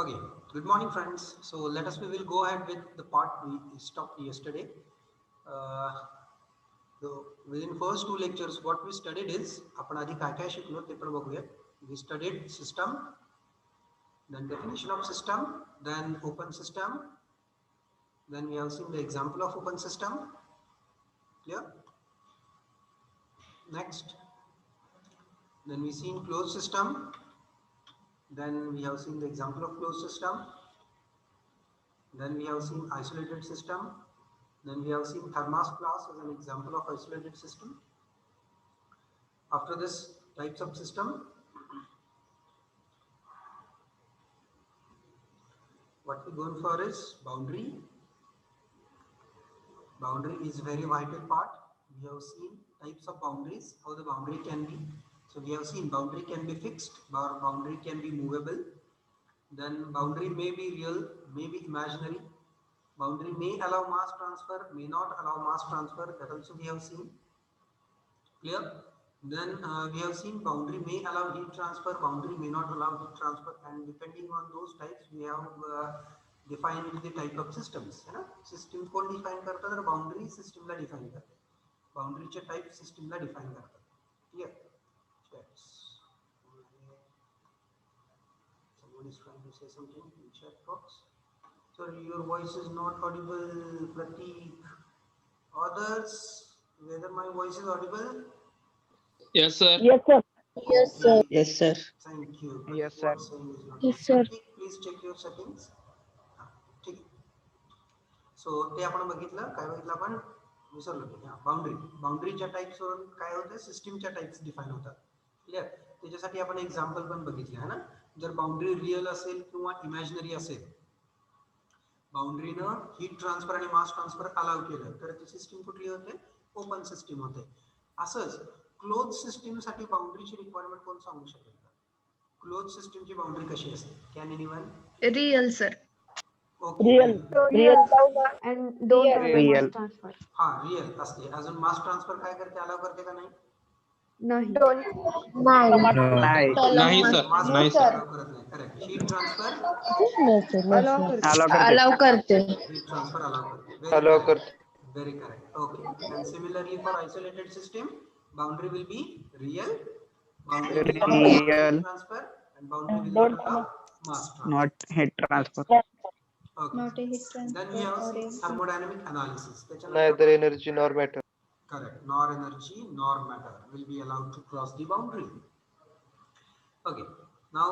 Okay, good morning, friends. So we will go ahead with the part we stopped yesterday. Uh, so within first two lectures, what we studied is आपण आधी काय काय शिकलो ते पण बघूया. We studied system, then definition of system, then open system, then we have seen the example of open system. Clear? Next, then we seen closed system. Then we have seen the example of closed system. Then we have seen isolated system. Then we have seen thermos class as an example of isolated system. After this, types of system. What we're going for is boundary. Boundary is very vital part. We have seen types of boundaries, how the boundary can be. So we have seen boundary can be fixed, or boundary can be movable. Then boundary may be real, may be imaginary. Boundary may allow mass transfer, may not allow mass transfer. That also we have seen. Clear? Then we have seen boundary may allow heat transfer, boundary may not allow heat transfer, and depending on those types, we have defined the type of systems. है ना? System को define करता है, boundary system ला define करता है. Boundary चे type system ला define करता है. Clear? Yes. Someone is trying to say something in chat box. Sorry, your voice is not audible, Prateek. Others, whether my voice is audible? Yes, sir. Yes, sir. Yes, sir. Yes, sir. Thank you. Yes, sir. What saying is not Yes, sir. Please check your settings. ठीक आहे. So ते आपण बघितलं काय बघितलं आपण विसरलो की बाउंड्री बाउंड्रीच्या टाइप्स वरून काय होतं सिस्टीमच्या टाइप्स डिफाइन होतात. क्लियर? त्याच्यासाठी आपण एक्झाम्पल पण बघितले आहे ना. जर बाउंड्री रिअल असेल किंवा इमॅजिनरी असेल, बाउंड्रीनं हीट ट्रान्सफर आणि मास ट्रान्सफर अलाउ केलं तर ती सिस्टीम कुठली होते? ओपन सिस्टीम होते. असंच क्लोज सिस्टीम साठी बाउंड्रीची रिक्वायरमेंट कोण सांगू शकेल का? क्लोज सिस्टीमची बाउंड्री कशी असते? Can anyone? Real, sir. Okay. And don't have Real. mass transfer. हा रिअल असते. अजून मास ट्रान्सफर काय करते? अलाउ करते का नाही? नाही. नाही. नाही. नाही सर. मास नाही ट्रान्सफर सर. अलाउ करत नाही. करेक्ट. हीट ट्रान्सफर Allow करते. Allow करते. Allow करते. हीट ट्रान्सफर अलाउ करते. Allow करते. Very correct. Okay. And similarly for isolated system, boundary will be real. Boundary will not allow Real. heat transfer and boundary will not allow mass transfer. Not heat transfer. Okay. Not a heat transfer. Then we have seen thermodynamic analysis. Neither energy nor matter. Correct. Nor energy nor matter will be allowed to cross the boundary. Okay. Now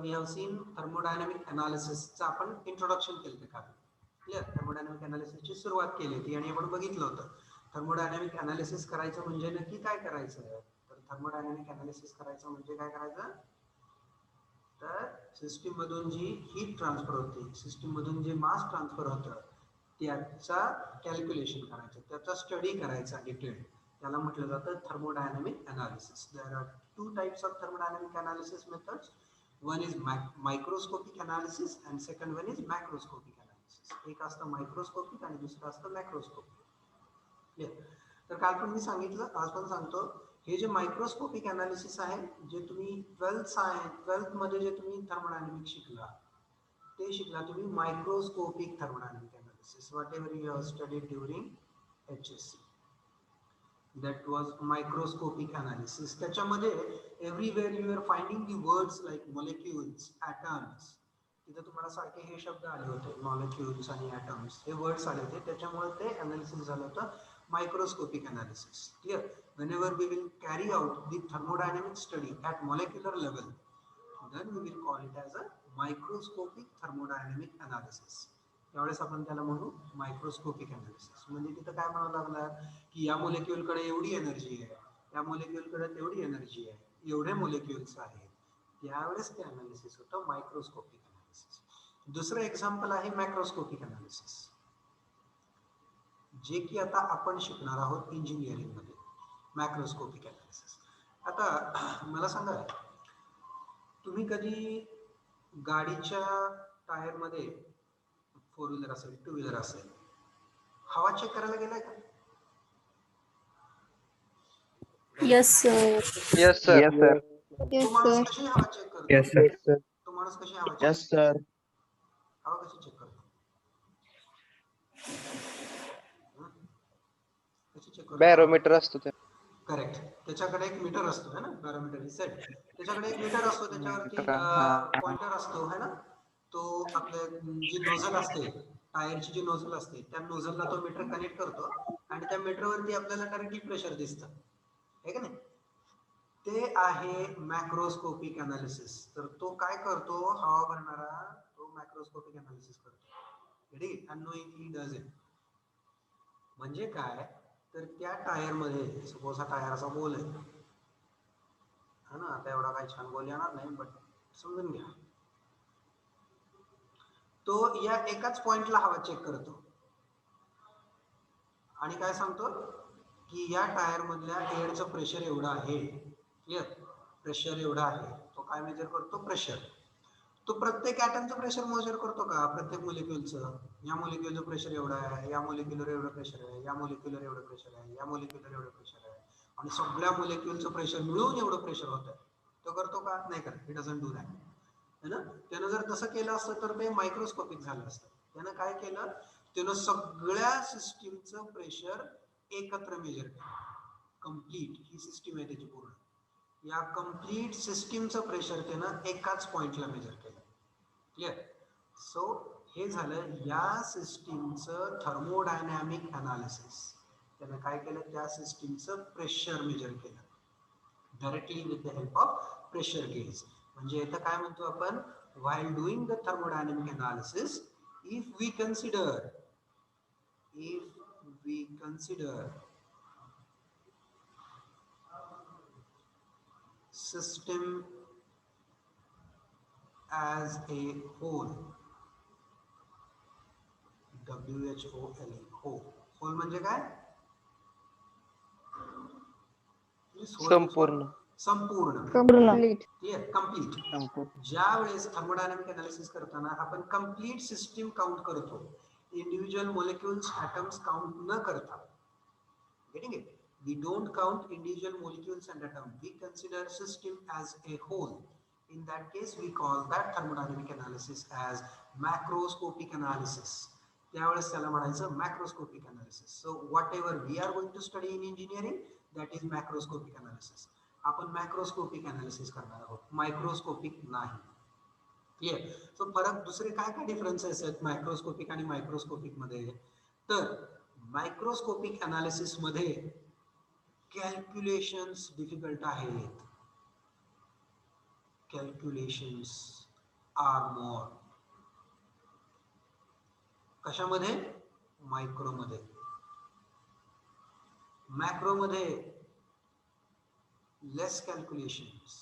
we have seen thermodynamic analysis. चा आपण introduction केलं होतं का? Clear? Thermodynamic analysis ची सुरुवात केली होती आणि आपण बघितलं होतं थर्मोडायनामिक अनालिसिस करायचं म्हणजे नक्की काय करायचं. तर थर्मोडायनामिक अनालिसिस करायचं म्हणजे काय करायचं? तर सिस्टीम मधून जी हीट ट्रान्सफर होते, सिस्टीम मधून जे मास ट्रान्सफर होतं त्याचा कॅल्क्युलेशन करायचं, त्याचा स्टडी करायचा डिटेल. त्याला म्हटलं जातं thermodynamic analysis. There are two types of thermodynamic analysis methods. One is microscopic analysis and second one is macroscopic. एक असतं मायक्रोस्कोपिक आणि दुसरं असतं मॅक्रोस्कोपिक. क्लियर? तर काल पण मी सांगितलं, आज पण सांगतो, हे जे मायक्रोस्कोपिक अनालिसिस आहे, जे तुम्ही 12th मध्ये जे तुम्ही थर्मोडायनामिक्स शिकला ते शिकला तुम्ही microscopic thermodynamic analysis. What ever you have studied during HSC, that was microscopic analysis. त्याच्यामध्ये everywhere you are finding the words like molecules, atoms. तिथे तुम्हाला सारखे हे शब्द आले होते, मॉलिक्युल्स आणि ॲटम्स हे वर्ड्स आले होते. त्याच्यामुळे ते अनालिसिस झालं होतं microscopic analysis. Clear? whenever we will carry out the thermodynamic study at molecular level, then we will call it as a microscopic thermodynamic analysis. त्यावेळेस आपण त्याला म्हणू मायक्रोस्कोपिक अनालिसिस. म्हणजे तिथं काय म्हणावं लागणार की या मोलेक्युल कडे एवढी एनर्जी आहे, या मोलेक्युल कडे तेवढी एनर्जी आहे, एवढे मोलेक्युल्स आहेत. त्यावेळेस ते अनालिसिस होतं मायक्रोस्कोपिक. दुसरं एक्झाम्पल आहे मॅक्रोस्कोपिक अनालिसिस, जे की आता आपण शिकणार आहोत इंजिनिअरिंग मध्ये. Macroscopic analysis. आता मला सांगा, तुम्ही कधी गाडीच्या टायर मध्ये, 4 व्हीलर असेल 2 व्हीलर असेल, हवा चेक करायला गेलाय का? Yes, sir. Yes, sir. Yes, sir. Yes, तुम्हाला sir. कशी हवा चेक करतो? Yes, sir. तुम्हाला माणूस कशी हवा Yes, sir. हवा कशी चेक करतो? कशी चेक करतो? Barometer असतो त्या. करेक्ट. त्याच्याकडे एक मीटर असतो है ना, बॅरोमीटर सेट. त्याच्याकडे एक मीटर असतो, त्याच्यावरती हा. पॉइंटर असतो है ना. तो आपले जी नोझल असते, टायरची जी नोझल असते, त्या नोझलला तो मीटर कनेक्ट करतो आणि त्या मीटरवरती आपल्याला डायरेक्टली प्रेशर दिसतं, आहे का नाही? ते आहे मॅक्रोस्कोपिक अनालिसिस. तर तो काय करतो, हवा भरणारा तो मॅक्रोस्कोपिक अनालिसिस करतो. रेडी? Unknowingly does it. म्हणजे काय, तर त्या टायर मध्ये सपोज हा टायरचा गोल आहे है ना. आता एवढा काही छान गोल येणार नाही, बट समजून घ्या. तो या एकाच पॉइंटला हवा चेक करतो आणि काय सांगतो की या टायर मधल्या एअरचं प्रेशर एवढं आहे. क्लिअर? प्रेशर एवढं आहे. तो काय मेजर करतो? प्रेशर. तो प्रत्येक ॲटमचं प्रेशर मेजर करतो का? प्रत्येक मोलिक्युलचं. या मोलिक्युलचं प्रेशर एवढं आहे, या मोलिक्युलर एवढं प्रेशर आहे, या मोलिक्युलर एवढं प्रेशर आहे, या मोलिक्युलर एवढं प्रेशर आहे, आणि सगळ्या मोलिक्युलचं प्रेशर मिळून एवढं प्रेशर होत आहे. तो करतो का? नाही करत. इट डझंट डू दॅट, है ना. त्यानं जर तसं केलं असतं तर ते मायक्रोस्कोपिक झालं असतं. त्यानं काय केलं, त्यानं सगळ्या सिस्टीमचं प्रेशर एकत्र मेजर केलं. कम्प्लीट ही सिस्टीम आहे त्याची पूर्ण. या कम्प्लीट सिस्टीमचं प्रेशर त्यानं एकाच पॉइंटला मेजर केलं. क्लिअर? सो हे झालं या सिस्टीमचं थर्मोडायनॅमिक अनालिसिस. त्यानं काय केलं, त्या सिस्टीमचं प्रेशर मेजर केलं directly with the help of pressure gauge. म्हणजे इथं काय म्हणतो आपण, while doing the thermodynamic analysis if we consider system as a whole, WHOLE, whole म्हणजे काय? संपूर्ण. संपूर्ण. Complete. क्लिअर? कम्प्लीट. ज्या वेळेस थर्मोडायनॅमिक अनालिसिस करताना आपण कम्प्लीट सिस्टीम काउंट करतो, इंडिव्हिज्युअल मोलिक्युल्स, ॲटम्स काउंट न करता. Getting it? We don't count individual molecules and atoms. We consider system as a whole. In that case, we call that thermodynamic analysis as macroscopic analysis. त्यावेळेस त्याला म्हणायचं macroscopic analysis. So whatever we are going to study in engineering, that is macroscopic analysis. आपण macroscopic analysis करणार आहोत, microscopic नाही. Clear? So फरक दुसरे काय काय डिफरन्सेस आहेत मायक्रोस्कोपिक आणि मायक्रोस्कोपिक मध्ये? तर मायक्रोस्कोपिक अनालिसिस मध्ये कॅल्क्युलेशन्स डिफिकल्ट आहेत. Calculations are more. कशामध्ये? मायक्रोमध्ये. मॅक्रोमध्ये लेस कॅल्क्युलेशन्स.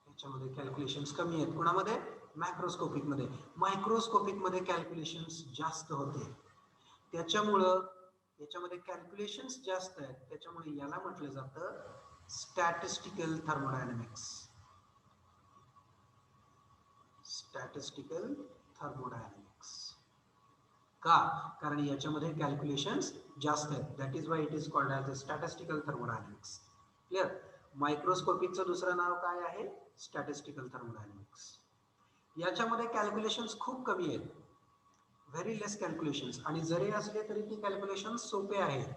याच्यामध्ये कॅल्क्युलेशन्स कमी आहेत. कोणामध्ये? मॅक्रोस्कोपिक मध्ये. मायक्रोस्कोपिक मध्ये कॅल्क्युलेशन्स जास्त होते. त्याच्यामुळं याच्यामध्ये कॅल्क्युलेशन्स जास्त आहेत, त्याच्यामुळे याला म्हटलं जातं स्टॅटिस्टिकल थर्मोडायनॅमिक्स. स्टॅटिस्टिकल थर्मोडायनॅमिक्स का? कारण याच्यामध्ये कॅल्क्युलेशन्स जास्त आहेत. That is why it is called as a statistical thermodynamics. Clear? मायक्रोस्कोपिकचं दुसरं नाव काय आहे? Statistical thermodynamics. याच्यामध्ये कॅल्क्युलेशन्स खूप कमी आहेत, व्हेरी लेस कॅल्क्युलेशन्स, आणि जरी असले तरी ती कॅल्क्युलेशन्स सोपे आहेत,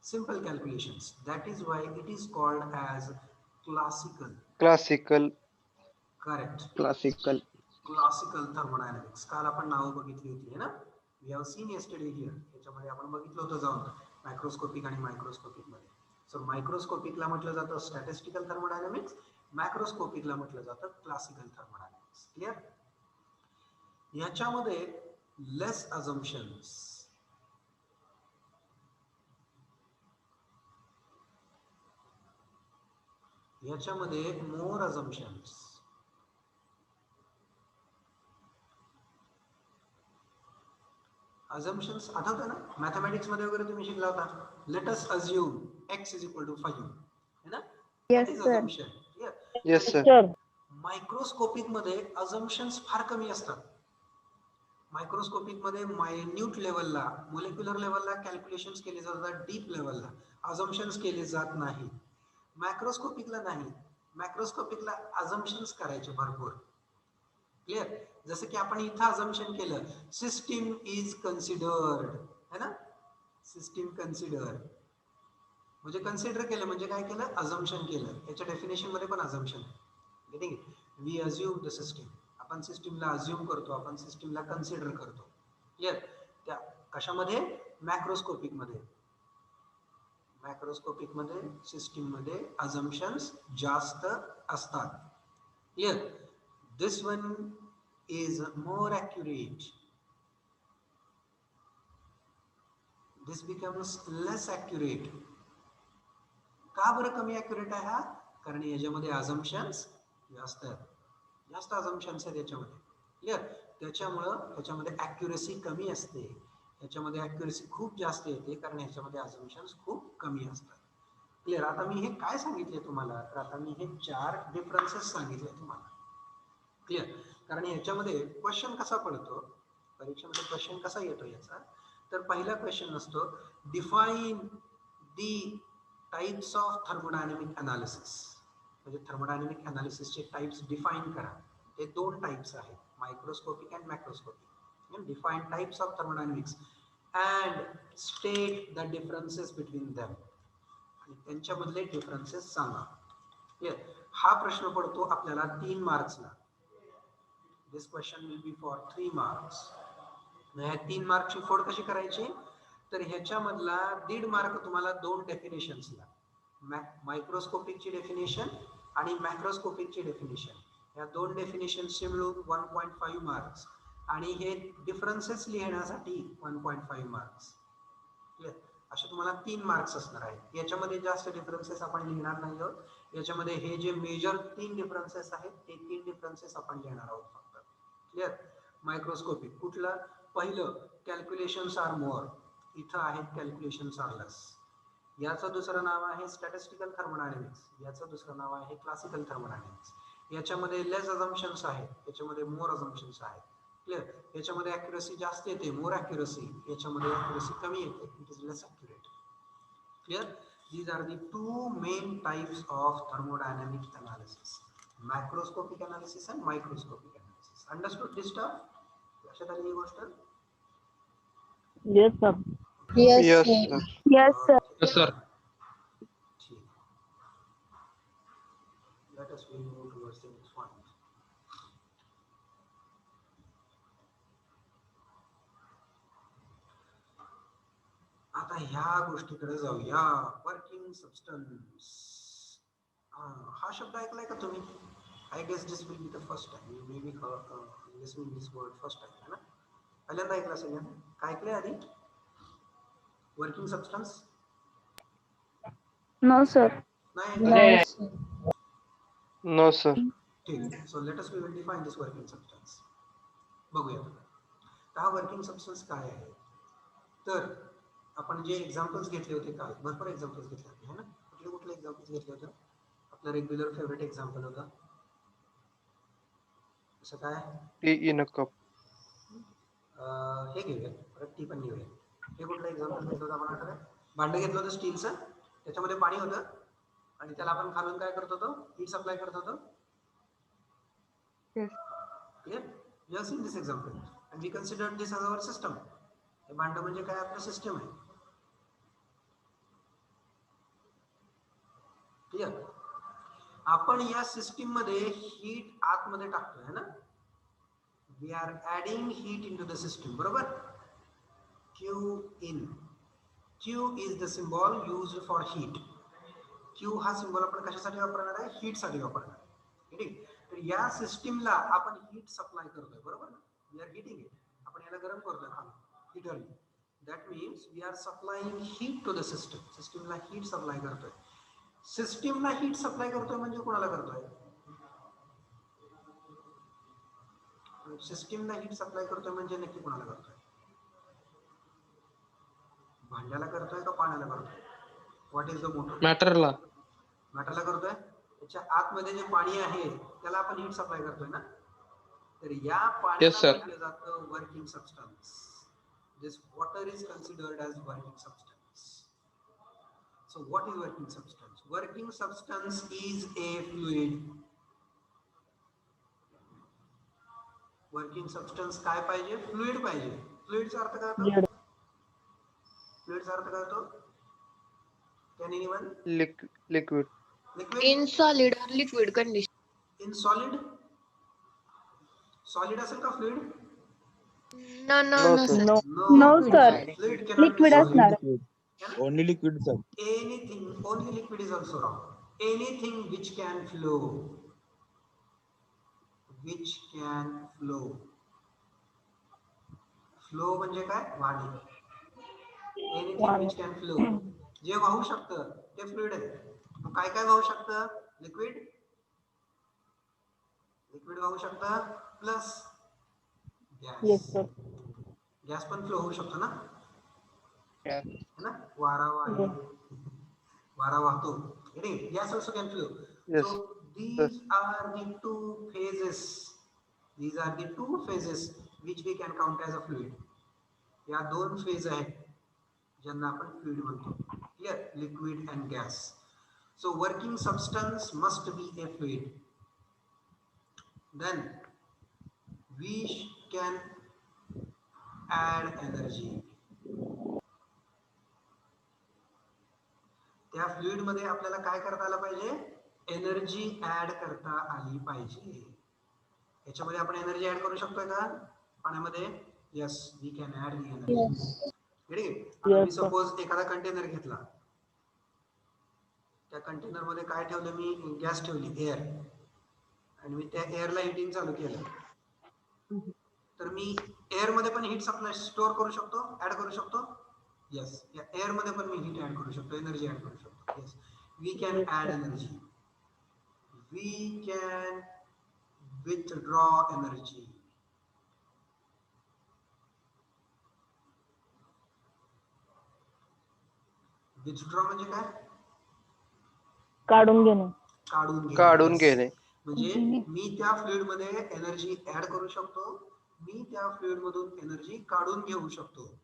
simple calculations. That is why it is called as classical. Correct. Classical thermodynamics. काल आपण नावं बघितली होती ना, we have seen yesterday here. याच्यामध्ये आपण बघितलं होतं जाऊन मायक्रोस्कोपिक आणि मायक्रोस्कोपिक मध्ये. सो मायक्रोस्कोपिकला म्हटलं जातं स्टॅटिस्टिकल थर्मोडायनॅमिक्स, मॅक्रोस्कोपिकला म्हटलं जातं क्लासिकल थर्मोडायनॅमिक्स. क्लिअर? याच्यामध्ये लेस अझम्पशन्स. याच्यामध्ये मोर अझम्पशन्स. अझम्पशन्स आठवतं ना, मॅथमॅटिक्स मध्ये वगैरे तुम्ही शिकला होता. Let us assume x is equal to 5, है ना? Yes, That is sir. assumption. Clear? Yes, sir. Microscopic मध्ये अझम्पशन्स फार कमी असतात. मायक्रोस्कोपिक मध्ये मायन्यूट लेवलला, मोलेक्युलर लेवलला कॅल्क्युलेशन्स केले जातात, डीप लेवलला अझम्पशन्स केले जात नाही. मॅक्रोस्कोपिकला नाही. मॅक्रोस्कोपिकला अझम्पशन्स करायचे भरपूर. क्लिअर? जसं की आपण इथं अझम्पशन केलं, सिस्टीम इज कन्सिडर्ड, है ना? सिस्टीम कन्सिडर म्हणजे कन्सिडर केलं म्हणजे काय केलं? अझम्पशन केलं. याच्या डेफिनेशन मध्ये पण अझम्पशन आहे. Getting it? We assume the system. आपण सिस्टीमला अज्युम करतो, आपण सिस्टीमला कन्सिडर करतो. क्लिअर? त्या कशामध्ये? मॅक्रोस्कोपिक मध्ये. मॅक्रोस्कोपिक मध्ये सिस्टीम मध्ये अझम्पशन्स जास्त असतात. Clear? This one is more accurate. This becomes less accurate. का बरं कमी ॲक्युरेट आहे हा? कारण याच्यामध्ये अझम्पशन्स जास्त आहेत. जास्त अझम्पशन्स आहेत याच्यामध्ये. क्लिअर? त्याच्यामुळं त्याच्यामध्ये ॲक्युरेसी कमी असते. याच्यामध्ये ॲक्युरेसी खूप जास्त येते कारण याच्यामध्ये अझम्पशन्स खूप कमी असतात. क्लिअर? आता मी हे काय सांगितले तुम्हाला? तर आता मी हे 4 डिफरन्सेस सांगितले तुम्हाला. क्लिअर? कारण याच्यामध्ये क्वेश्चन कसा पडतो, परीक्षेमध्ये क्वेश्चन कसा येतो याचा, तर पहिला क्वेश्चन असतो define the types of thermodynamic analysis. म्हणजे थर्मोडायनॅमिक अनालिसिसचे टाइप्स डिफाइन करा. ते 2 टाइप्स आहेत, microscopic and macroscopic. Define types of thermodynamics and state the differences between them. आणि त्यांच्यामधले डिफरन्सेस सांगा. क्लिअर? हा प्रश्न पडतो आपल्याला 3 मार्क्सला. This question will be for 3 marks. ह्या 3 मार्कची फोड कशी करायची? तर ह्याच्यामधला 1.5 मार्क तुम्हाला 2 डेफिनेशन्सला, मायक्रोस्कोपिकची डेफिनेशन आणि मॅक्रोस्कोपिकची डेफिनेशन, या 2 डेफिनेशन्सचे मिळून 1.5 मार्क्स आणि हे डिफरन्सेस लिहिण्यासाठी 1.5 मार्क्स. क्लिअर? असे तुम्हाला 3 मार्क्स असणार आहेत. याच्यामध्ये जास्त डिफरन्सेस आपण लिहिणार नाही आहोत. याच्यामध्ये हे जे मेजर 3 डिफरन्सेस आहेत ते 3 डिफरन्सेस आपण लिहिणार आहोत फक्त. क्लिअर? मायक्रोस्कोपिक कुठलं? पहिलं, कॅल्क्युलेशन्स आर मोर. इथं आहेत कॅल्क्युलेशन्स आर लेस. याचं दुसरं नाव आहे स्टॅटिस्टिकल थर्मोडायनॅमिक्स. याचं दुसरं नाव आहे क्लासिकल थर्मोडायनॅमिक्स. याच्यामध्ये लेस अझम्पशन्स आहेत, याच्यामध्ये मोर अझम्पशन्स आहेत. क्लिअर? याच्यामध्ये ॲक्युरसी जास्त येते, मोर ॲक्युरसी. याच्यामध्ये ॲक्युरसी कमी येते, it is less accurate. Clear? These are the 2 main types of thermodynamic analysis: macroscopic analysis and microscopic analysis. Understood this stuff? लक्षात आली ही गोष्ट? Yes, sir. Yes, Yes, sir. sir. Yes, sir. Yes, sir. ठीक. Let us move towards the next point. आता ह्या गोष्टीकडे जाऊया. Working substance. हा शब्द ऐकलाय का तुम्ही? I guess this will be the first time you may be listening this word first time, है ना? पहिल्यांदा ऐकला सगळ्यांना? काय ऐकलंय आधी? Working substance? No, sir. नाही No, ऐकलं? sir. No, sir. ठीक आहे. So let us we will define this working substance. बघूया. तर हा वर्किंग सबस्टन्स काय आहे? तर आपण जे एक्झाम्पल्स घेतले होते काल, भरपूर एक्झाम्पल्स घेतले होते, है ना? कुठले कुठले एक्झाम्पल्स घेतले होते? आपला रेग्युलर फेवरेट एक्झाम्पल होता असं काय? Tea in a cup. हे घेऊया, परत टी पण घेऊया. हे कुठलं एक्झाम्पल घेतलं होतं आपण आठवलं? भांडं घेतलं होतं स्टीलचं, त्याच्यामध्ये पाणी होतं आणि त्याला आपण खालून काय करत होतो? हीट सप्लाय करत होतो. Yes. Clear? You have seen this example and we considered this as our system. हे भांडं म्हणजे काय? आपलं सिस्टम आहे. क्लिअर? आपण या सिस्टीम मध्ये हीट आतमध्ये टाकतोय, है ना? We are adding heat into the system, बरोबर? Q in. Q is the symbol used for heat. Q हा सिंबल आपण कशासाठी वापरणार आहे? हीट साठी वापरणार आहे. ठीक? तर या सिस्टीमला आपण हीट सप्लाय करतोय, बरोबर ना? We are heating it. आपण याला गरम करतोय खाली हीटरने. That means we are supplying heat to the system. सिस्टीमला हीट सप्लाय करतोय. सिस्टीमला हीट सप्लाय करतोय म्हणजे कोणाला करतोय? सिस्टीमला हीट सप्लाय करतोय म्हणजे नक्की कोणाला करतोय? भांड्याला करतोय का पाण्याला करतोय? What is the matter? मॅटरला. मॅटरला करतोय. त्याच्या आतमध्ये जे पाणी आहे त्याला आपण हीट सप्लाय करतोय ना? तर या Yes, पाण्याला sir. म्हटलं जातं working substance. This water is considered as working substance. So what is working substance? Working substance is a fluid. Working substance काय पाहिजे? Fluid पाहिजे. Fluidचा अर्थ काय होतो? Fluidचा अर्थ काय होतो? Can anyone? Liquid. Liquid? In solid or liquid condition. In solid? Solid असेल का fluid? No, No, sir. sir. No, sir. Fluid cannot Liquid be असणार. solid. Only liquid, sir. Anything, only liquid is also wrong. Anything which can flow. Which can flow. Flow म्हणजे काय? वाहणे. Anything which can flow. जे वाहू शकतं ते fluid आहे. मग काय काय वाहू शकतं? लिक्विड. लिक्विड वाहू शकतं प्लस गॅस. गॅस पण फ्लो होऊ शकतो ना? है ना? वारा वाहतो. Gas also can flow. Yes. So these are the two phases. These are the two phases which we can count as a fluid. या दोन फेज आहेत ज्यांना आपण फ्लुइड म्हणतो. Clear? Liquid and gas. So working substance must be a fluid. Then we can add energy. त्या fluid मध्ये आपल्याला काय करता आलं पाहिजे? एनर्जी ऍड करता आली पाहिजे. याच्यामध्ये आपण एनर्जी ऍड करू शकतोय का पाण्यामध्ये? Yes, we can add the energy. मी सपोज एखादा कंटेनर घेतला, त्या कंटेनर मध्ये काय ठेवलं मी? गॅस ठेवली, एअर, आणि मी त्या एअरला हिटिंग चालू केलं, तर मी एअर मध्ये पण हीट सप्लाय स्टोअर करू शकतो, ऍड करू शकतो. यस, या एअर मध्ये पण मी हीट ऍड करू शकतो, एनर्जी ऍड करू शकतो. Yes, we can add energy. We can withdraw energy. Withdraw म्हणजे काय? काढून घेणे. काढून घेणे. म्हणजे मी त्या फ्लुइड मध्ये एनर्जी ऍड करू शकतो, मी त्या फ्लुइड मधून एनर्जी काढून घेऊ शकतो.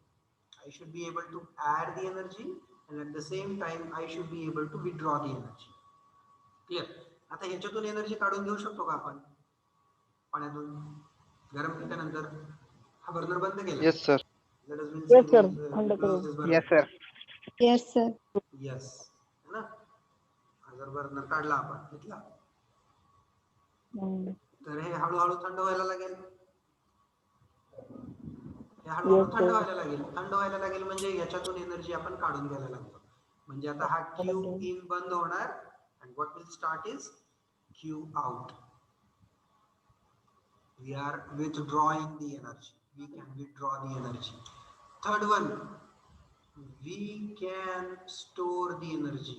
I should be able to add the energy and at the same time I should be able to withdraw the energy. Clear? आता ह्याच्यातून एनर्जी काढून घेऊ शकतो का आपण पाण्यातून? गरम केल्यानंतर हा बर्नर बंद केला. Yes, sir. Let us Yes, sir. close this burner. Yes, sir. Yes, sir. Yes. है ना? हा जर बर्नर काढला आपण, घेतला, तर हे हळूहळू थंड व्हायला लागेल. हळूहळू थंड व्हायला लागेल. थंड व्हायला लागेल म्हणजे याच्यातून एनर्जी आपण काढून घ्यायला लागतो. म्हणजे आता हा क्यू इन बंद होणार and what will start is Q out. We are withdrawing the energy. We can withdraw the energy. Third one, we can store the energy.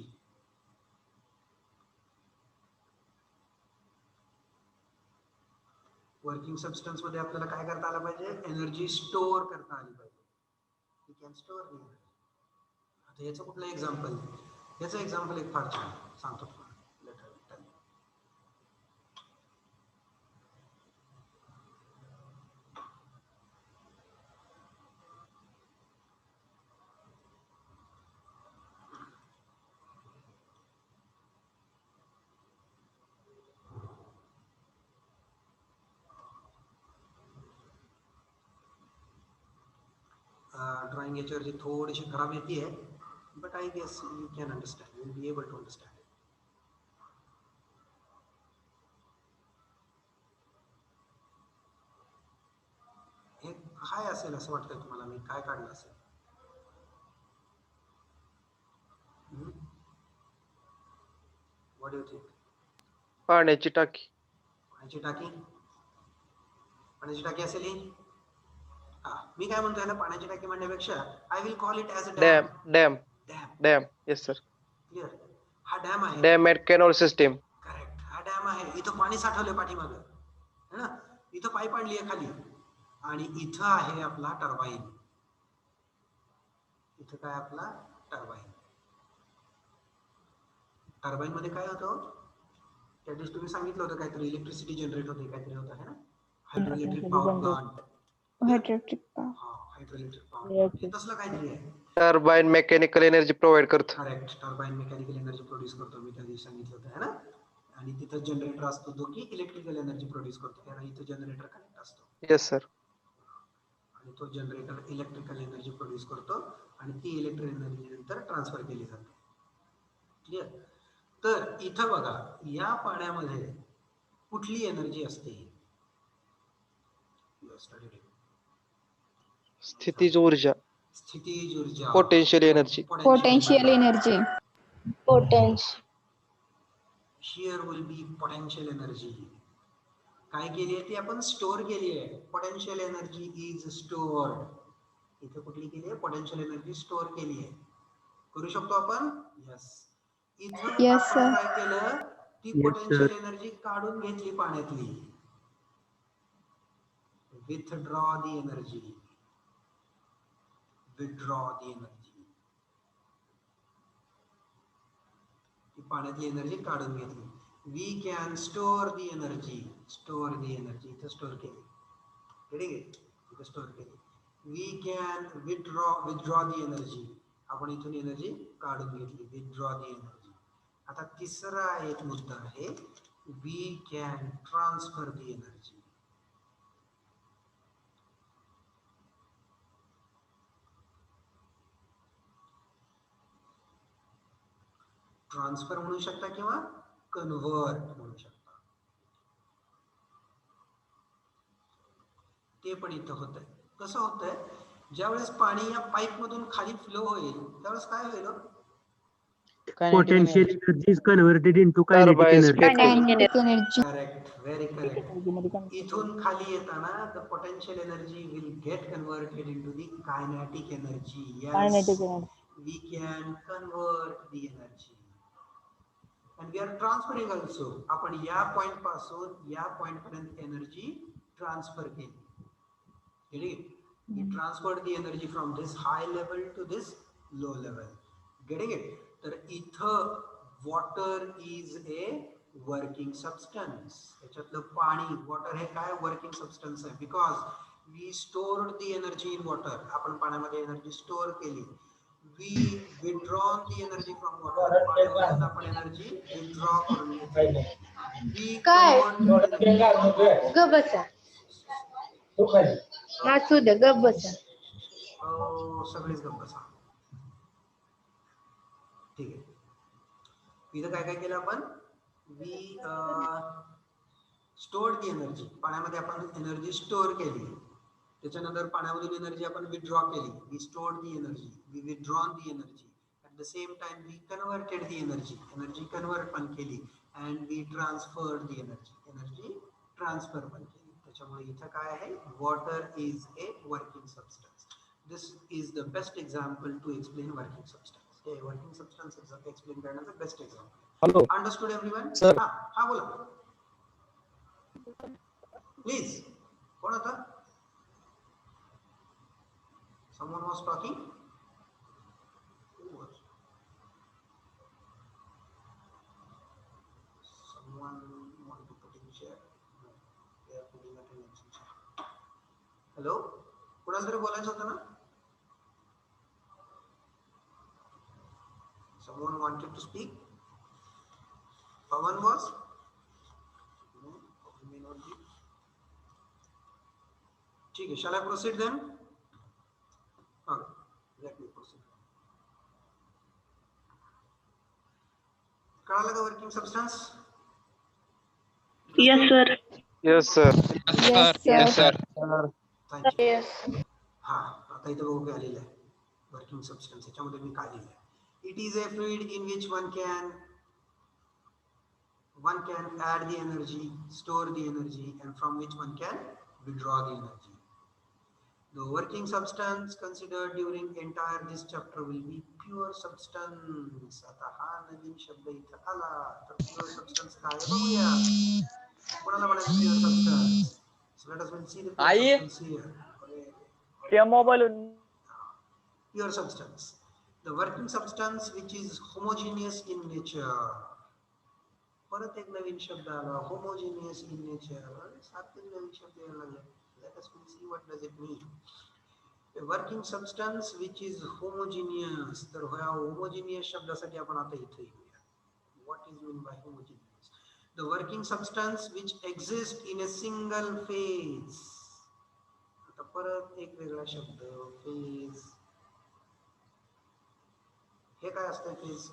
Working substance मध्ये आपल्याला काय करता आलं पाहिजे? एनर्जी स्टोअर करता आली पाहिजे. We can store the energy. आता याचं कुठलं एक्झाम्पल? याचं एक्झाम्पल एक फार छान सांगतो तुम्हाला. ड्रॉइंग याच्यावरची थोडीशी खराब येते आहे, but I guess you can understand, you will be able to understand. हे काय असेल असं वाटतंय तुम्हाला? मी काय काढलं असेल? What do you think? पाण्याची टाकी. पाण्याची टाकी. पाण्याची टाकी असेल ही. मी काय म्हणतो, याला पाण्याची टाकी म्हणण्यापेक्षा I will call it as a dam. Dam. Dam. Yes sir. Clear? हा डॅम आहे. Dam at canal system. Correct. हा डॅम आहे. इथं पाणी साठवलंय पाठीमागं, है ना? इथं पाईप आणली आहे खाली, आणि इथं आहे आपला टर्बाईन. इथं काय आपला टर्बाईन. टर्बाईन मध्ये काय होतं? त्या दिवशी तुम्ही सांगितलं होतं काहीतरी इलेक्ट्रिसिटी जनरेट होते, काहीतरी होतं, है ना? Hydroelectric power plant. Hydroelectric power. Hydroelectric power हे तसलं काहीतरी आहे. टर्बाइन मेकॅनिकल एनर्जी प्रोव्हाइड करतो. Correct, turbine mechanical energy produce करतो, मी त्या दिवशी सांगितलं होतं है ना. आणि तिथं जनरेटर असतो जो की इलेक्ट्रिकल एनर्जी प्रोड्यूस करतो, कारण इथं जनरेटर कनेक्ट असतो येस सर. आणि तो जनरेटर इलेक्ट्रिकल एनर्जी प्रोड्यूस करतो आणि ती इलेक्ट्रिकल एनर्जी नंतर ट्रान्सफर केली जाते. क्लिअर. तर इथं बघा, या पाण्यामध्ये कुठली एनर्जी असते? स्थितीज ऊर्जा, स्थितीज ऊर्जा, potential energy. Potential energy. Potential. Here will be potential energy. काय केली आहे ती आपण? स्टोअर केली आहे. Potential energy is stored. इथे कुठली केली आहे? पोटेन्शियल एनर्जी स्टोअर केली आहे. करू शकतो आपण? यस. इथं Yes, आपण sir. काय केलं? ती पोटेन्शियल एनर्जी काढून घेतली पाण्यातली. Withdraw the energy. Withdraw the energy. ती पाण्यातली एनर्जी काढून घेतली. We can store the energy. Store the energy इथं स्टोअर केली. ठीक आहे, इथं स्टोअर केली. We can withdraw the energy. आपण इथून एनर्जी काढून घेतली. Withdraw the energy. आता तिसरा एक मुद्दा आहे, we can transfer the energy. Transfer म्हणू शकता किंवा कन्व्हर्ट म्हणू शकता. ते पण इथं होतंय. कसं होतंय? ज्यावेळेस पाणी या पाईप मधून खाली फ्लो होईल त्यावेळेस काय होईल? Potential energy is converted into kinetic Turbines energy. Kinetic energy. Correct, very correct. इथून खाली येताना the potential energy will get converted into the kinetic energy. Yes, we can convert the energy and we are transferring also. आपण या point पासून या point पर्यंत energy transfer केली. We transferred the energy from this high level to this low level. Getting it? तर इथं water is a working substance. याच्यातलं पाणी, water हे काय working substance आहे? Because we stored the energy in water. आपण पाण्यामध्ये energy store केली. We withdrawn the energy from water. पाण्यामधून आपण एनर्जी withdraw करून घेतली. We काय? converted the energy. ग बसा. नाचू दे, ग बसा. सगळेच गप्प बसा. ठीक आहे. इथं काय काय केलं आपण? We stored the energy. पाण्यामध्ये आपण एनर्जी स्टोअर केली. त्याच्यानंतर पाण्यामधून एनर्जी आपण विथड्रॉ केली. We stored the energy. We withdrawn the energy. At the same time we converted the energy. Energy convert पण केली. And we transferred the energy. Energy transfer पण केली. त्याच्यामुळे इथं काय आहे? Water is a working substance. This is the best example to explain working substance. Okay, working substance explain करण्याचं best example. Hello. Understood everyone? Sir. हा बोला. Please. कोण होता? Someone was talking? Who was? Someone want to put in share? No. They are putting attendance in share. Hello? कोणाला तरी बोलायचं होतं ना? Someone wanted to speak? Pawan was? No, Pawan may not be. ठीक है, shall I proceed then? Okay, let me proceed. कळालं का working substance? Yes, sir. Yes sir. Yes, sir. Yes, sir. Thank you. Yes. हा, आता इथं बघू काय आलेलं आहे. वर्किंग सबस्टन्स याच्यामध्ये मी काय लिहिलंय? It is a fluid in which one can add the energy, store the energy, and from which one can withdraw the energy. The working substance considered during entire this chapter will be pure substance. आता हा नवीन शब्द इथं आला. तर pure substance काय आहे बघूया. कोणाला म्हणायचं pure substance? So let us see the pure substance here. Pure substance. The working substance which is homogeneous in nature. परत एक नवीन शब्द आला, homogeneous in nature. सारखेच नवीन शब्द यायला लागले. Let us see what does it mean. Working substance which is homogeneous. तर ह्या होमोजिनियस शब्दासाठी आपण आता इथे येऊया. What is mean by homogeneous? The working substance which exist in a single phase. आता परत एक वेगळा शब्द, फेज. हे काय असतं फेज?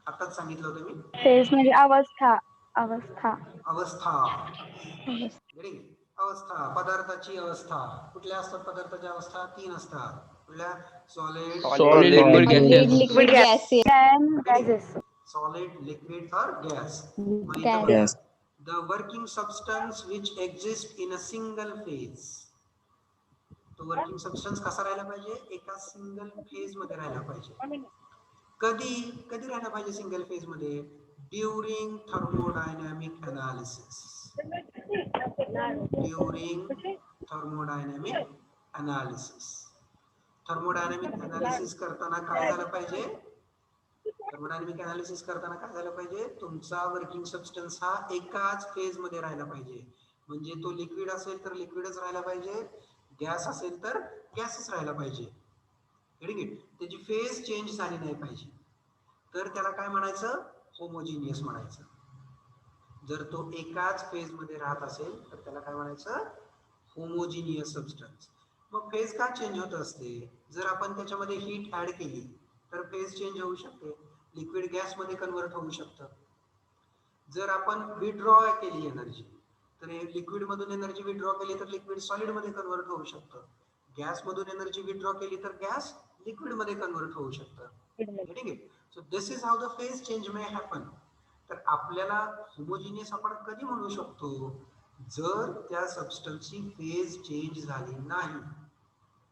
आताच सांगितलं होतं मी. फेज म्हणजे अवस्था. अवस्था. अवस्था. अवस्था, पदार्थाची अवस्था. कुठल्या असतात पदार्थाच्या अवस्था? 3 असतात. कुठल्या? Solid, Solid, liquid, Solid, gaseous. liquid, gaseous. And gases. Solid, liquid और gas. Gas. The working substance which exist in a single phase. तो वर्किंग सबस्टन्स कसा राहायला पाहिजे? एका सिंगल फेज मध्ये राहायला पाहिजे. कधी कधी राहायला पाहिजे सिंगल फेज मध्ये? During thermodynamic analysis. During thermodynamic analysis. Thermodynamic analysis करताना काय झालं पाहिजे? थर्मोडायनॅमिक अनालिसिस करताना काय झालं पाहिजे? तुमचा वर्किंग सबस्टन्स हा एकाच फेज मध्ये राहायला पाहिजे. म्हणजे तो लिक्विड असेल तर लिक्विडच राहायला पाहिजे, गॅस असेल तर गॅसच राहायला पाहिजे. त्याची फेज चेंज झाली नाही पाहिजे. तर त्याला काय म्हणायचं? होमोजिनियस म्हणायचं. जर तो एकाच फेज मध्ये राहत असेल तर त्याला काय म्हणायचं? Homogeneous substance. मग फेज का चेंज होत असते? जर आपण त्याच्यामध्ये हीट ऍड केली तर फेज चेंज होऊ शकते. लिक्विड गॅस मध्ये कन्वर्ट होऊ शकतं. जर आपण विड्रॉ केली एनर्जी तर लिक्विड मधून एनर्जी विड्रॉ केली तर लिक्विड सॉलिड मध्ये कन्वर्ट होऊ शकतं. गॅस मधून एनर्जी विड्रॉ केली तर गॅस लिक्विड मध्ये कन्वर्ट होऊ शकतं. So this is how the phase change may happen. तर आपल्याला होमोजिनियस आपण कधी म्हणू शकतो? जर त्या सबस्टन्सची फेज चेंज झाली नाही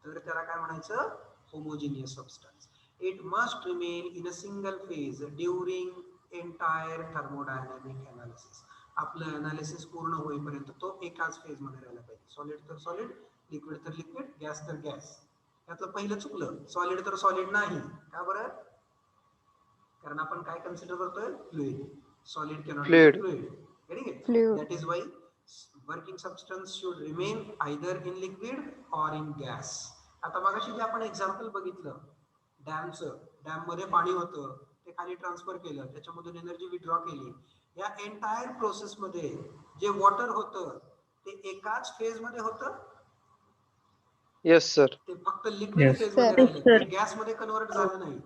तर त्याला काय म्हणायचं? Homogeneous substance. It must remain in a single phase during entire thermodynamic analysis. आपलं अनालिसिस पूर्ण होईपर्यंत तो एकाच फेज मध्ये राहायला पाहिजे. सॉलिड तर सॉलिड, लिक्विड तर लिक्विड, गॅस तर गॅस. यातलं पहिलं चुकलं. सॉलिड तर सॉलिड नाही. का बरं? कारण आपण काय कन्सिडर करतोय? Fluid. Solid cannot be fluid. Fluid. That is why working substance should remain either in liquid or in gas. आता मगाशी जे आपण एक्झाम्पल बघितलं डॅमचं, डॅम मध्ये पाणी होतं, ते खाली ट्रान्सफर केलं, त्याच्यामधून एनर्जी विड्रॉ केली. या एंटायर प्रोसेस मध्ये जे वॉटर होतं ते एकाच फेज मध्ये होतं. Yes sir. ते फक्त लिक्विड Yes. फेज मध्ये Sir. राहिलं, ते गॅस मध्ये कन्वर्ट झालं नाही.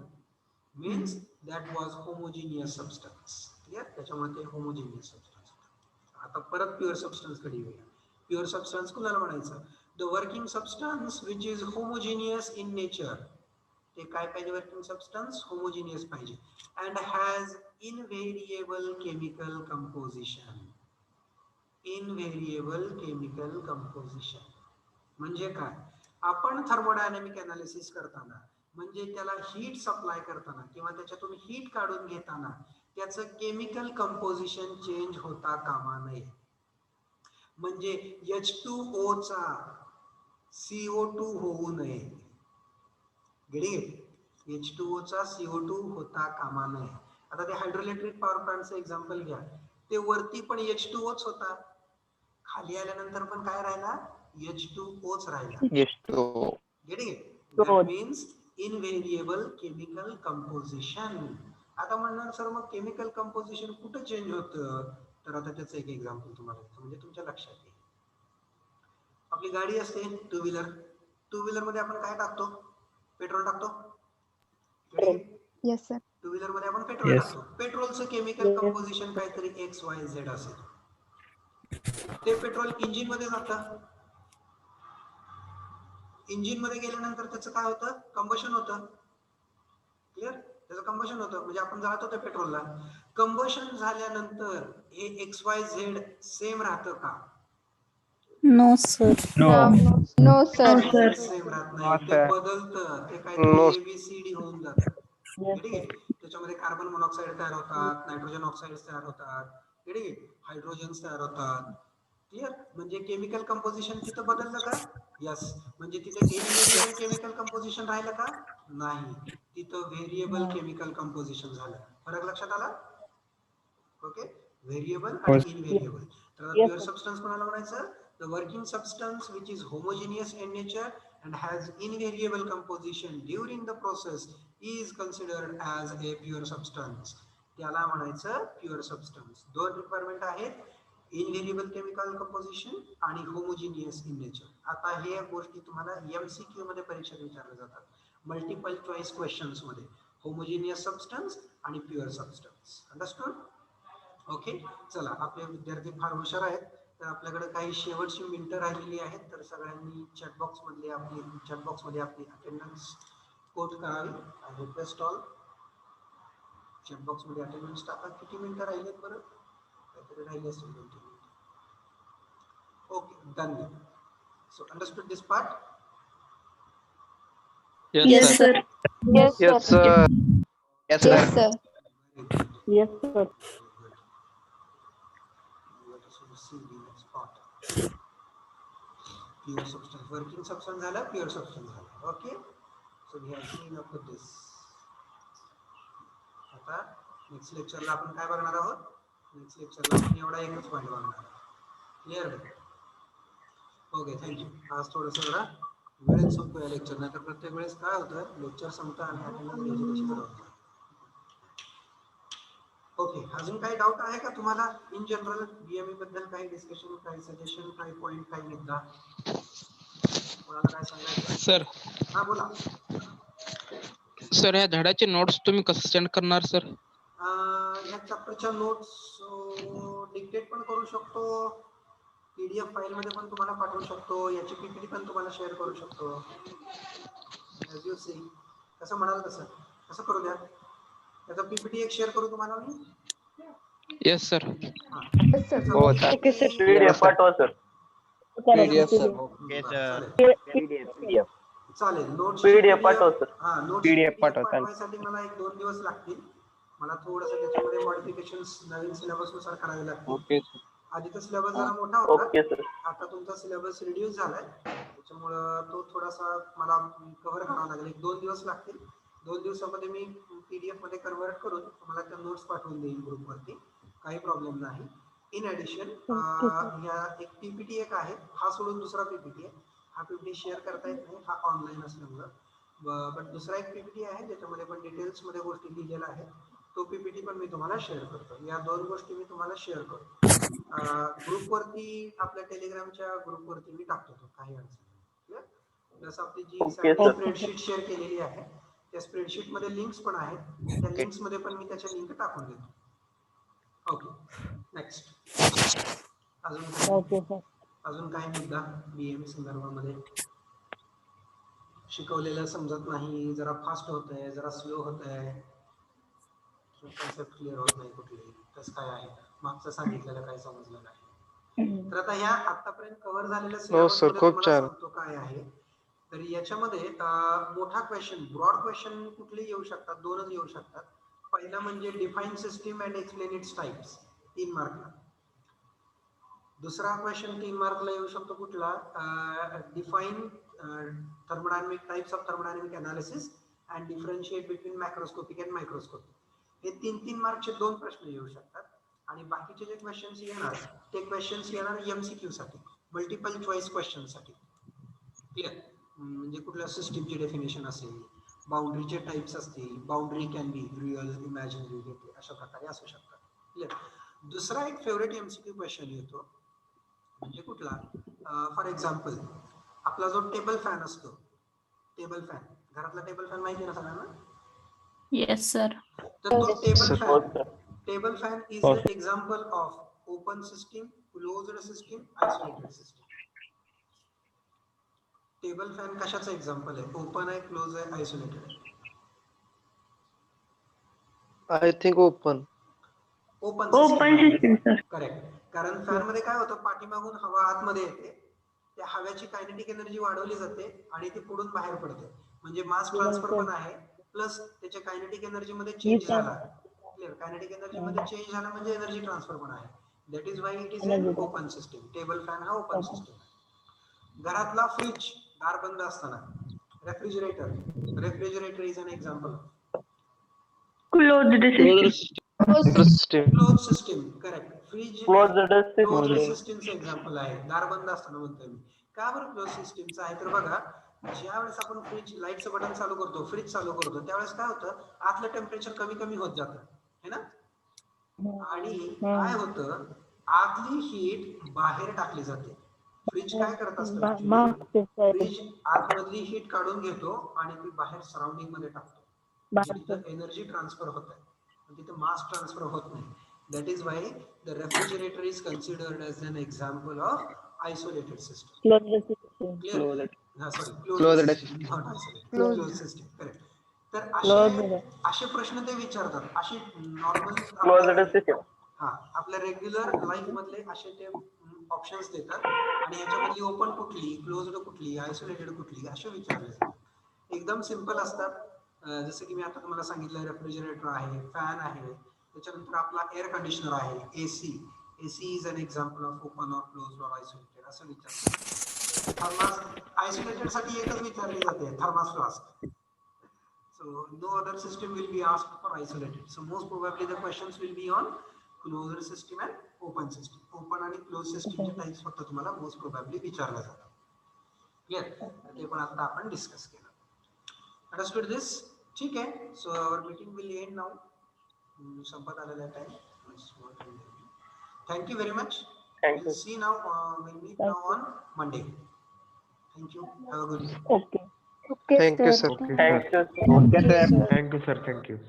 Means that was homogeneous substance. Clear? त्याच्यामुळे ते होमोजिनियस सबस्टन्स. आता परत प्युअर सबस्टन्स कडे येऊया. प्युअर सबस्टन्स कुणाला म्हणायचं? The working substance which is homogeneous in nature. ते काय पाहिजे? वर्किंग सबस्टन्स होमोजिनियस पाहिजे. And has invariable chemical composition. Invariable chemical composition म्हणजे काय? आपण थर्मोडायनॅमिक अनालिसिस करताना म्हणजे त्याला हीट सप्लाय करताना किंवा त्याच्यातून हीट काढून घेताना त्याचं केमिकल कंपोजिशन चेंज होता कामा नये. म्हणजे H2O चा CO2 होऊ नये. H2O चा CO2 होता कामा नये. आता ते हायड्रोइलेक्ट्रिक पॉवर प्लांटचं एक्झाम्पल घ्या. ते वरती पण H2Oच होता, खाली आल्यानंतर पण काय राहिला? H2Oच राहिला. That means invariable chemical composition. आता म्हणणार सर मग केमिकल कंपोजिशन कुठे चेंज होतं? तर आता त्याचं एक एक्झाम्पल तुम्हाला देतो म्हणजे तुमच्या लक्षात येईल. आपली गाडी असते टू व्हीलर. टू व्हीलर मध्ये आपण काय टाकतो? पेट्रोल टाकतो. Yes, sir. टू व्हीलर मध्ये आपण पेट्रोल Yes. टाकतो. पेट्रोलचं केमिकल कंपोजिशन काहीतरी XYZ असेल. ते पेट्रोल इंजिन मध्ये जातं. इंजिन मध्ये गेल्यानंतर त्याचं काय होतं? कंबशन होतं. क्लिअर? त्याचं कंबशन होतं म्हणजे आपण जाळतो त्या पेट्रोलला. कंबशन झाल्यानंतर हे XYZ सेम राहतं का? No, sir. No. No, sir. Same राहत नाही. ते बदलतं. ते काहीतरी ABCD होऊन जातं. ठीक आहे? त्याच्यामध्ये कार्बन मोनॉक्साईड तयार होतात, नायट्रोजन ऑक्साईड तयार होतात, ठीक आहे? हायड्रोजन तयार होतात. क्लिअर? म्हणजे केमिकल कंपोजिशन तिथं बदललं का? यस. म्हणजे तिथे इनव्हेरिएबल केमिकल कंपोजिशन राहिलं का? नाही. तिथं व्हेरिएबल केमिकल कंपोजिशन झालं. फरक लक्षात आला? ओके. व्हेरिएबल आणि इनव्हेरिएबल. तर प्युअर सबस्टन्स कोणाला म्हणायचं? The working substance which is homogeneous in nature and has invariable composition during the process is considered as a pure substance. त्याला म्हणायचं प्युअर सबस्टन्स. दोन रिक्वायरमेंट आहेत, इनव्हेरिएबल केमिकल कंपोजिशन आणि होमोजिनियस इन नेचर. आता हे गोष्टी तुम्हाला MCQ मध्ये परीक्षेत विचारल्या जातात, मल्टिपल चॉईस क्वेश्चन्स मध्ये. होमोजिनियस सबस्टन्स आणि प्युअर सबस्टन्स. अंडरस्टूड? ओके, चला आपले विद्यार्थी फार हुशार आहेत, तर आपल्याकडे काही शेवटची मिनिटं राहिलेली आहेत, तर सगळ्यांनी चॅटबॉक्स मध्ये आपली अटेंडन्स कोट करावी. आय रिक्वेस्ट ऑल, चॅटबॉक्स मध्ये अटेंडन्स टाका. किती मिनिटं राहिलेत बरं? काहीतरी राहिले असतील 2-3 मिनिटं. Okay, done. सो अंडरस्टूड दिस part? Yes, sir. Yes, Yes, sir. sir. Yes, Yes, sir. sir. Yes, sir. Pure substance, working substance झाला, pure substance झाला. Okay, so we have seen up to this. आता next लेक्चरला आपण काय बघणार आहोत? Next लेक्चरला आपण एवढा एकच पॉईंट बघणार आहोत. क्लिअर? Okay, thank you. आज थोडंसं जरा वेळेत संपूया लेक्चर, नाही तर प्रत्येक वेळेस काय होतं, लेक्चर संपतं आणि अटेंडन्स घ्यायची कशी ठरवतात. ओके, अजून काही डाऊट आहे का तुम्हाला इन जनरल BME बद्दल? काही डिस्कशन, काही सजेशन, काही पॉइंट, काही मुद्दा कोणाला काय सांगायचं? सर, हा बोला. सर ह्या धड्याचे नोट्स तुम्ही कसं सेंड करणार सर? ह्या चॅप्टरच्या नोट्स डिक्टेट पण करू शकतो, PDF फाईल मध्ये पण तुम्हाला पाठवू शकतो, याची PPT पण तुम्हाला शेअर करू शकतो. ॲज यू सी, कसं म्हणाल तसं, कसं करू द्या. त्याचा PPT एक शेअर करू तुम्हाला मी. Yes sir. हां, Yes, sir. हो, Okay, sir. PDF पाठवा सर. PDF sir. चालेल. नोट्स PDF पाठवा सर. हां, नोट्स PDF पाठवा, पाठवायसाठी मला 1-2 दिवस लागतील. मला थोडंसं त्याच्यामध्ये मॉडिफिकेशन्स नवीन सिलेबस नुसार करावे लागतील. ओके. आधीचा सिलेबस जरा मोठा होता, ओके सर. आता तुमचा सिलेबस रिड्यूस झालाय, त्याच्यामुळं तो थोडासा मला कव्हर करावा लागेल. 1-2 दिवस लागतील. 2 दिवसामध्ये मी PDF मध्ये कन्वर्ट करून तुम्हाला त्या नोट्स पाठवून देईन ग्रुपवरती, काही प्रॉब्लेम नाही. इन ॲडिशन ह्या एक PPT एक आहे, हा सोडून दुसरा PPT आहे. हा PPT शेअर करता येत नाही, हा ऑनलाईन असल्यामुळं. बट दुसरा एक PPT आहे ज्याच्यामध्ये पण डिटेल्स मध्ये गोष्टी लिहिलेल्या आहेत, तो PPT पण मी तुम्हाला शेअर करतो. या 2 गोष्टी मी तुम्हाला शेअर करतो. ग्रुपवरती, आपल्या टेलिग्रामच्या ग्रुपवरती मी टाकतो, तो काही अडचण नाही. प्लस आपली जी स्प्रेडशीट शेअर केलेली आहे, त्या स्प्रेडशीट मध्ये लिंक्स पण आहेत, त्या लिंक्स मध्ये पण मी त्याच्या लिंक टाकून देतो. Okay, next. अजून काय मुद्दा BME संदर्भामध्ये? शिकवलेलं समजत नाही, जरा फास्ट होत आहे, जरा स्लो होत आहे, कन्सेप्ट क्लिअर होत नाही कुठली, तसं काय आहे? मागचं सांगितलेलं काही समजलं नाही. तर आता ह्या आतापर्यंत कव्हर झालेल्या सिलेबस मध्ये तुम्हाला सांगतो काय आहे. तर याच्यामध्ये मोठा क्वेश्चन, ब्रॉड क्वेश्चन कुठले येऊ शकतात? 2च येऊ शकतात. पहिला म्हणजे define system and explain its types, 3 मार्कला. दुसरा क्वेश्चन 3 मार्कला येऊ शकतो कुठला? Define thermodynamic types of thermodynamic analysis and differentiate between macroscopic and microscopic. हे 3-3 मार्कचे 2 प्रश्न येऊ शकतात. आणि बाकीचे जे क्वेश्चन्स येणार, ते क्वेश्चन्स येणार MCQ साठी, मल्टिपल चॉईस क्वेश्चन साठी. क्लिअर? म्हणजे कुठल्या सिस्टीमची डेफिनेशन असेल, बाउंड्रीचे टाइप्स असतील, boundary can be real, imaginary, अशा प्रकारे असू शकतात. क्लिअर? दुसरा एक फेवरेट MCQ क्वेश्चन येतो, म्हणजे कुठला? फॉर एक्झाम्पल, आपला जो टेबल फॅन असतो, टेबल फॅन, घरातला टेबल फॅन माहिती ना सगळ्यांना? Yes, sir. तर तो table fan is a example of open system, closed system, isolated system. Table fan कशाचं एक्झाम्पल आहे? ओपन आहे, क्लोज आहे, आयसोलेटेड आहे? I think open system sir. Correct. कारण फॅन मध्ये काय होतं, पाठीमागून हवा आतमध्ये येते, त्या हव्याची कायनेटिक एनर्जी वाढवली जाते आणि ती पुढून बाहेर पडते, म्हणजे मास ट्रान्सफर पण आहे, प्लस त्याच्या कायनेटिक एनर्जी मध्ये चेंज झाला. क्लिअर? कायनेटिक एनर्जी मध्ये चेंज झाला म्हणजे एनर्जी ट्रान्सफर पण आहे. That is why it is an open system. Table fan हा ओपन सिस्टीम आहे. घरातला फ्रिज दार बंद असताना, refrigerator is an example. Closed system. Close system, correct. Fridge close system. सिस्टीमचं एक्झाम्पल आहे, दार बंद असताना म्हणतोय मी. का बरं क्लोज सिस्टीमचं आहे? तर बघा, ज्या वेळेस आपण फ्रीज लाईटचं बटन चालू करतो, फ्रीज चालू करतो, त्यावेळेस काय होतं, आतलं टेम्परेचर कमी कमी होत जातं, है ना? आणि काय होतं, आतली हीट बाहेर टाकली जाते. फ्रीज काय करत असतं, फ्रीज आतमधली हीट काढून घेतो आणि ती बाहेर सराउंडिंग मध्ये टाकतो. तिथं एनर्जी ट्रान्सफर होत आहे, तिथे मास ट्रान्सफर होत नाही. That is why the refrigerator is considered as an example of isolated system. Clear? Sorry, closed system, not isolated. Closed system, correct. तर असे प्रश्न ते विचारतात. अशी नॉर्मल आपल्या रेग्युलर लाईफ मधले असे ते ऑप्शन्स देतात आणि याच्यामधली ओपन कुठली, क्लोज्ड कुठली, आयसोलेटेड कुठली, असे विचारले जातात. एकदम सिंपल असतात. जसं की मी आता तुम्हाला सांगितलं, रेफ्रिजरेटर आहे, फॅन आहे, त्याच्यानंतर आपला एअर कंडिशनर आहे, AC. AC is an example of open or closed or isolated असं विचारतात. थर्मास आयसोलेटेड साठी एकच विचारली जाते, thermos flask. So no other system will be asked for isolated. So most probably the questions will be on closed system and open system. Open आणि closed system चे types फक्त तुम्हाला most probably विचारले जातात. Clear? ते पण आता आपण डिस्कस केलं. Understood this? ठीक आहे. So our meeting will end now. संपत आलेला time. Thank you very much. Thank We'll you. see now. We'll meet now on Monday. Thank you. Have a good day. Okay. Thank you, sir. Okay, Thank you. sir. Thank you, sir. Thank you.